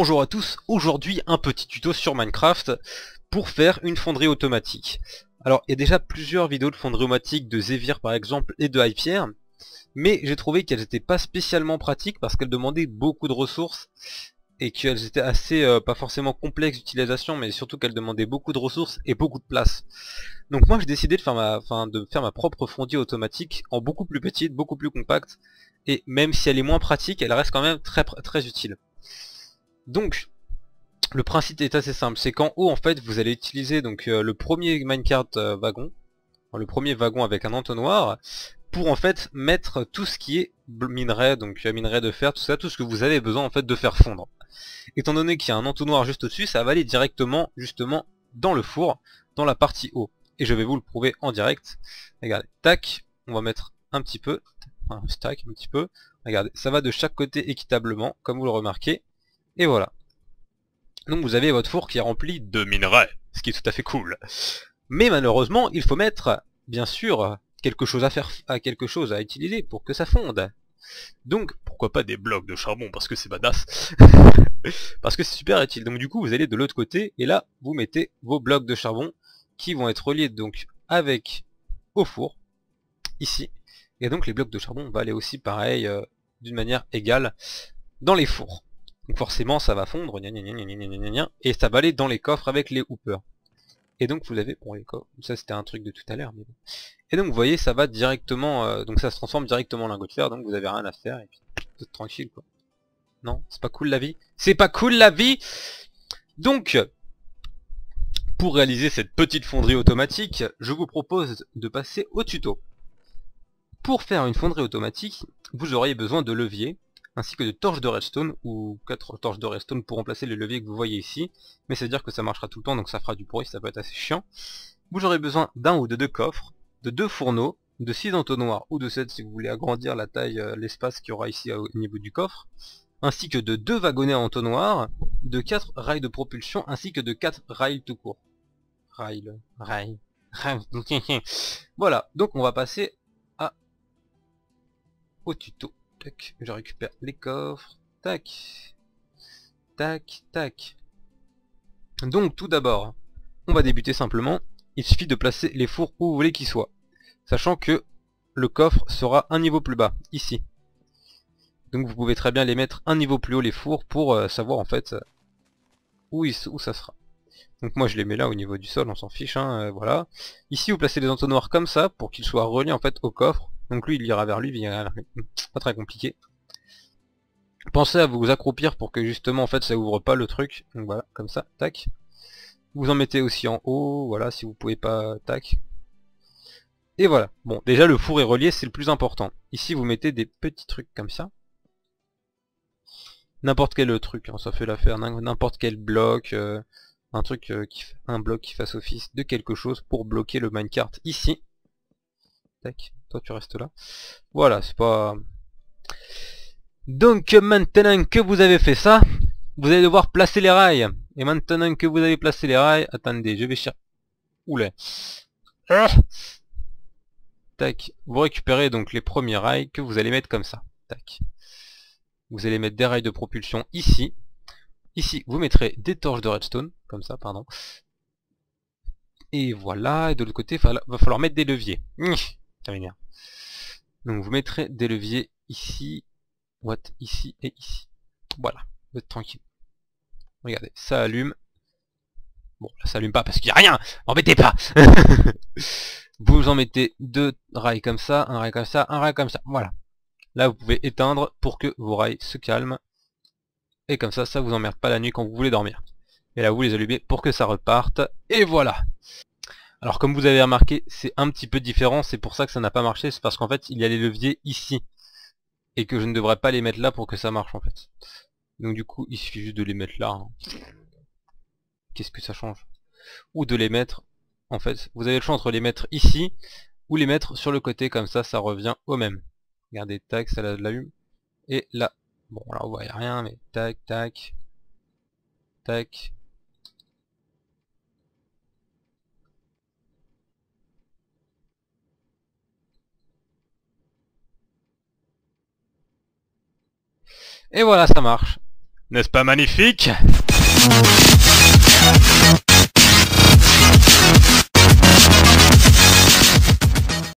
Bonjour à tous, aujourd'hui un petit tuto sur Minecraft pour faire une fonderie automatique. Alors il y a déjà plusieurs vidéos de fonderie automatique de Zevir par exemple et de Hypierre, mais j'ai trouvé qu'elles n'étaient pas spécialement pratiques parce qu'elles demandaient beaucoup de ressources et qu'elles étaient assez, pas forcément complexes d'utilisation, mais surtout qu'elles demandaient beaucoup de ressources et beaucoup de place. Donc moi j'ai décidé de faire ma propre fonderie automatique en beaucoup plus petite, beaucoup plus compacte, et même si elle est moins pratique, elle reste quand même très utile. Donc le principe est assez simple, c'est qu'en haut en fait vous allez utiliser donc le premier minecart wagon, le premier wagon avec un entonnoir, pour en fait mettre tout ce qui est minerai, donc minerai de fer, tout ça, tout ce que vous avez besoin en fait de faire fondre. Étant donné qu'il y a un entonnoir juste au-dessus, ça va aller directement justement dans le four, dans la partie haut. Et je vais vous le prouver en direct. Regardez, tac, on va mettre un petit peu, un stack un petit peu. Regardez, ça va de chaque côté équitablement, comme vous le remarquez. Et voilà. Donc vous avez votre four qui est rempli de minerais, ce qui est tout à fait cool. Mais malheureusement, il faut mettre, bien sûr, quelque chose à utiliser pour que ça fonde. Donc, pourquoi pas des blocs de charbon, parce que c'est badass. Parce que c'est super utile. Donc du coup, vous allez de l'autre côté, et là, vous mettez vos blocs de charbon, qui vont être reliés donc avec au four, ici. Et donc les blocs de charbon vont aller aussi pareil, d'une manière égale, dans les fours. Donc forcément ça va fondre, et ça va aller dans les coffres avec les hoopers. Et donc vous avez, bon les coffres, ça c'était un truc de tout à l'heure, mais bon. Et donc vous voyez ça va directement, donc ça se transforme directement en lingot de fer, donc vous avez rien à faire, et puis vous êtes tranquille quoi. Non, c'est pas cool la vie? C'est pas cool la vie? Donc, pour réaliser cette petite fonderie automatique, je vous propose de passer au tuto. Pour faire une fonderie automatique, vous auriez besoin de levier, ainsi que de torches de redstone, ou 4 torches de redstone pour remplacer les leviers que vous voyez ici, mais ça veut dire que ça marchera tout le temps, donc ça fera du bruit, ça peut être assez chiant. Vous aurez besoin d'un ou de 2 coffres, de 2 fourneaux, de 6 entonnoirs, ou de 7 si vous voulez agrandir la taille, l'espace qu'il y aura ici au niveau du coffre, ainsi que de 2 wagonnets à entonnoir, de 4 rails de propulsion, ainsi que de 4 rails tout court. Rail. Voilà, donc on va passer au tuto. Tac, je récupère les coffres. Tac. Tac, tac. Donc tout d'abord, on va débuter simplement. Il suffit de placer les fours où vous voulez qu'ils soient. Sachant que le coffre sera un niveau plus bas, ici. Donc vous pouvez très bien les mettre un niveau plus haut les fours pour savoir en fait où ça sera. Donc moi je les mets là au niveau du sol, on s'en fiche, hein, voilà. Ici vous placez les entonnoirs comme ça pour qu'ils soient reliés en fait au coffre. Donc lui il ira vers lui, il ira vers lui. Pas très compliqué. Pensez à vous accroupir pour que justement en fait ça ouvre pas le truc. Donc voilà, comme ça, tac. Vous en mettez aussi en haut, voilà, si vous pouvez pas, tac. Et voilà. Bon, déjà le four est relié, c'est le plus important. Ici vous mettez des petits trucs comme ça. N'importe quel truc, hein, ça fait l'affaire, n'importe quel bloc, un bloc qui fasse office de quelque chose pour bloquer le minecart ici. Tac, toi tu restes là. Voilà, c'est pas... Donc maintenant que vous avez fait ça, vous allez devoir placer les rails. Et maintenant que vous avez placé les rails, attendez, je vais chercher... Oula. Tac, vous récupérez donc les premiers rails que vous allez mettre comme ça. Tac. Vous allez mettre des rails de propulsion ici. Ici, vous mettrez des torches de redstone, comme ça, pardon. Et voilà, et de l'autre côté, va falloir mettre des leviers. Donc vous mettrez des leviers ici, ici et ici. Voilà, vous êtes tranquille. Regardez, ça allume. Bon, là ça allume pas parce qu'il n'y a rien, embêtez pas. Vous en mettez 2 rails comme ça, un rail comme ça, un rail comme ça. Voilà. Là vous pouvez éteindre pour que vos rails se calment. Et comme ça vous emmerde pas la nuit quand vous voulez dormir. Et là vous les allumez pour que ça reparte. Et voilà. Alors comme vous avez remarqué, c'est un petit peu différent, c'est pour ça que ça n'a pas marché, c'est parce qu'en fait il y a les leviers ici. Et que je ne devrais pas les mettre là pour que ça marche en fait. Donc du coup il suffit juste de les mettre là. Hein. Qu'est-ce que ça change? Ou de les mettre, en fait, vous avez le choix entre les mettre ici, ou les mettre sur le côté, comme ça revient au même. Regardez, tac, ça l'allume. Et là, bon là on voit rien, mais tac, tac, tac. Et voilà, ça marche. N'est-ce pas magnifique?